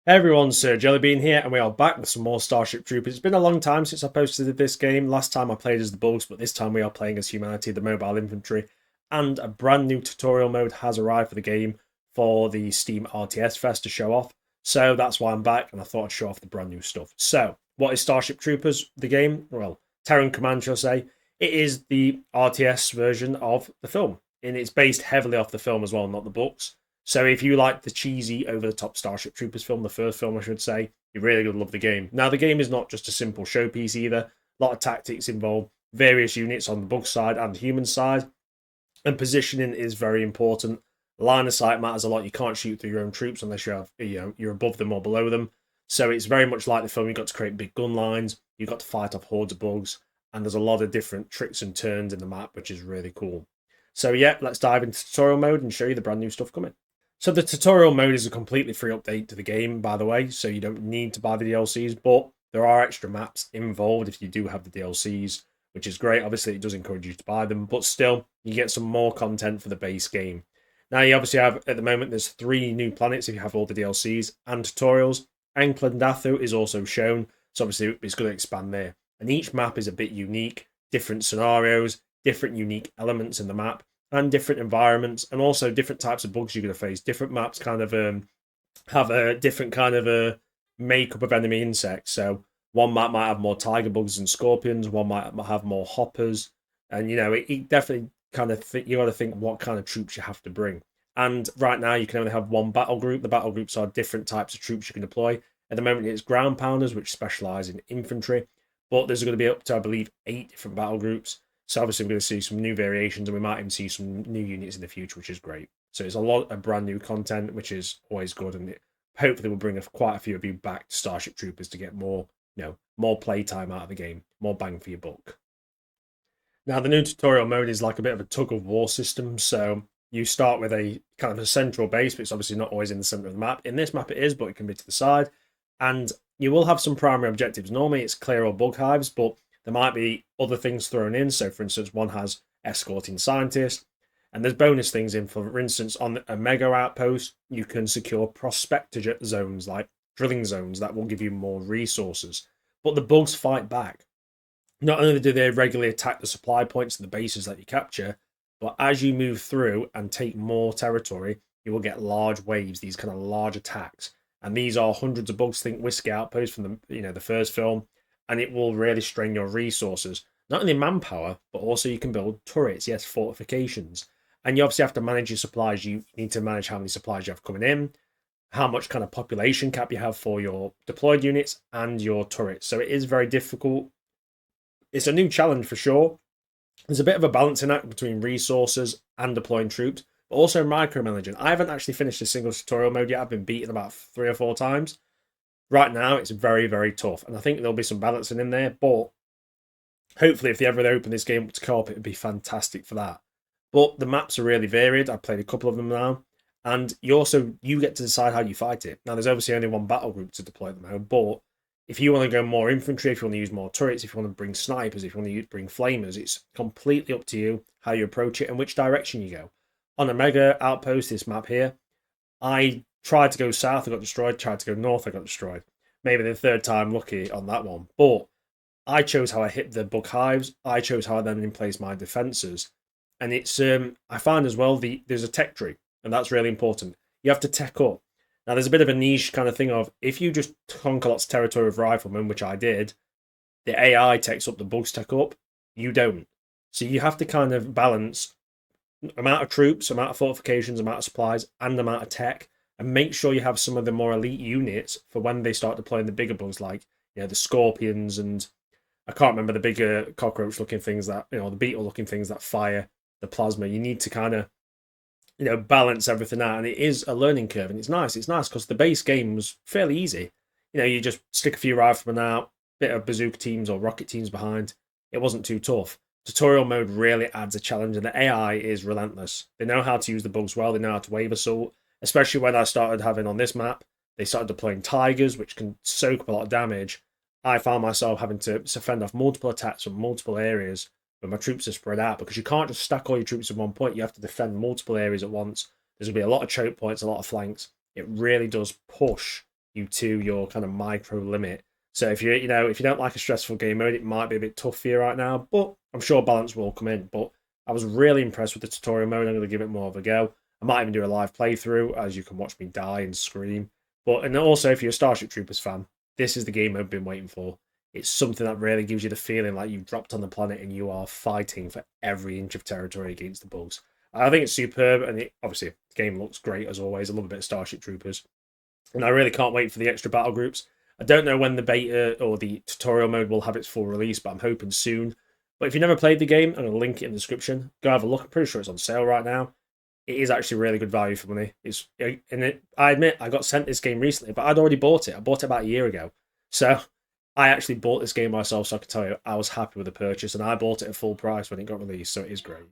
Hey everyone, Sir Jellybean here, and we are back with some more Starship Troopers. It's been a long time since I posted this game. Last time I played as the Bugs, but this time we are playing as Humanity, the mobile infantry. And a brand new tutorial mode has arrived for the game for the Steam RTS Fest to show off. So that's why I'm back, and I thought I'd show off the brand new stuff. So, what is Starship Troopers, the game? Well, Terran Command, shall I say. It is the RTS version of the film, and it's based heavily off the film as well, not the books. So if you like the cheesy, over-the-top Starship Troopers film, the first film, I should say, you really would love the game. Now, the game is not just a simple showpiece either. A lot of tactics involved, various units on the bug side and the human side, and positioning is very important. Line of sight matters a lot. You can't shoot through your own troops unless you're above them or below them. So it's very much like the film. You've got to create big gun lines. You've got to fight off hordes of bugs, and there's a lot of different tricks and turns in the map, which is really cool. So yeah, let's dive into tutorial mode and show you the brand new stuff coming. So the tutorial mode is a completely free update to the game, by the way, so you don't need to buy the DLCs, but there are extra maps involved if you do have the DLCs, which is great. Obviously, it does encourage you to buy them, but still, you get some more content for the base game. Now, you obviously have, at the moment, there's 3 new planets if you have all the DLCs and tutorials. Anklandathu is also shown, so obviously it's going to expand there. And each map is a bit unique, different scenarios, different unique elements in the map, and different environments, and also different types of bugs you're going to face. Different maps kind of have a different kind of a makeup of enemy insects. So one map might have more tiger bugs and scorpions, one might have more hoppers, and it definitely kind of you got to think what kind of troops you have to bring. And right now you can only have one battle group. The battle groups are different types of troops you can deploy. At the moment it's ground pounders, which specialize in infantry, but there's going to be up to, I believe, 8 different battle groups. So obviously we're going to see some new variations, and we might even see some new units in the future, which is great. So it's a lot of brand new content, which is always good, and it hopefully will bring quite a few of you back to Starship Troopers to get more, more playtime out of the game, more bang for your buck. Now the new tutorial mode is like a bit of a tug of war system. So you start with a kind of a central base, but it's obviously not always in the center of the map. In this map it is, but it can be to the side, and you will have some primary objectives. Normally it's clear all bug hives, but there might be other things thrown in. So, for instance, one has escorting scientists, and there's bonus things in. For instance, on a mega outpost, you can secure prospector zones, like drilling zones, that will give you more resources. But the bugs fight back. Not only do they regularly attack the supply points and the bases that you capture, but as you move through and take more territory, you will get large waves, these kind of large attacks. And these are hundreds of bugs. Think Whiskey Outpost from the first film, and it will really strain your resources. Not only manpower, but also you can build turrets, yes, fortifications. And you obviously have to manage your supplies. You need to manage how many supplies you have coming in, how much kind of population cap you have for your deployed units and your turrets. So it is very difficult. It's a new challenge for sure. There's a bit of a balancing act between resources and deploying troops, but also micromanaging. I haven't actually finished a single tutorial mode yet. I've been beaten about 3 or 4 times. Right now, it's very, very tough, and I think there'll be some balancing in there, but hopefully if they ever open this game up to co-op, it would be fantastic for that. But the maps are really varied. I've played a couple of them now, and you get to decide how you fight it. Now, there's obviously only one battle group to deploy at the moment, but if you want to go more infantry, if you want to use more turrets, if you want to bring snipers, if you want to bring flamers, it's completely up to you how you approach it and which direction you go. On a mega outpost, this map here, I tried to go south, I got destroyed. Tried to go north, I got destroyed. Maybe the 3rd time lucky on that one. But I chose how I hit the bug hives. I chose how I then in place my defenses. And it's I find as well there's a tech tree, and that's really important. You have to tech up. Now there's a bit of a niche kind of thing of if you just conquer lots of territory with riflemen, which I did, the AI takes up, the bugs tech up. You don't. So you have to kind of balance amount of troops, amount of fortifications, amount of supplies, and amount of tech, and make sure you have some of the more elite units for when they start deploying the bigger bugs, like the scorpions, and I can't remember the bigger cockroach looking things that the beetle looking things that fire the plasma. You need to kind of balance everything out, and it is a learning curve, and it's nice because the base game was fairly easy. You just stick a few riflemen out, bit of bazooka teams or rocket teams behind. It wasn't too tough. Tutorial mode really adds a challenge, and the AI is relentless. They know how to use the bugs well. They know how to wave assault, especially when I started having on this map. They started deploying tigers, which can soak up a lot of damage. I found myself having to fend off multiple attacks from multiple areas when my troops are spread out, because you can't just stack all your troops in one point. You have to defend multiple areas at once. There's going to be a lot of choke points, a lot of flanks. It really does push you to your kind of micro limit. So if if you don't like a stressful game mode, it might be a bit tough for you right now, but I'm sure balance will come in. But I was really impressed with the tutorial mode. I'm going to give it more of a go. I might even do a live playthrough, as you can watch me die and scream. But and also, if you're a Starship Troopers fan, this is the game I've been waiting for. It's something that really gives you the feeling like you've dropped on the planet and you are fighting for every inch of territory against the bugs. I think it's superb, and obviously the game looks great as always. I love a bit of Starship Troopers, and I really can't wait for the extra battle groups. I don't know when the beta or the tutorial mode will have its full release, but I'm hoping soon. But if you've never played the game, I'm going to link it in the description. Go have a look. I'm pretty sure it's on sale right now. It is actually really good value for money. I admit I got sent this game recently, but I'd already bought it. I bought it about a year ago, so I actually bought this game myself. So I can tell you, I was happy with the purchase, and I bought it at full price when it got released. So it is great.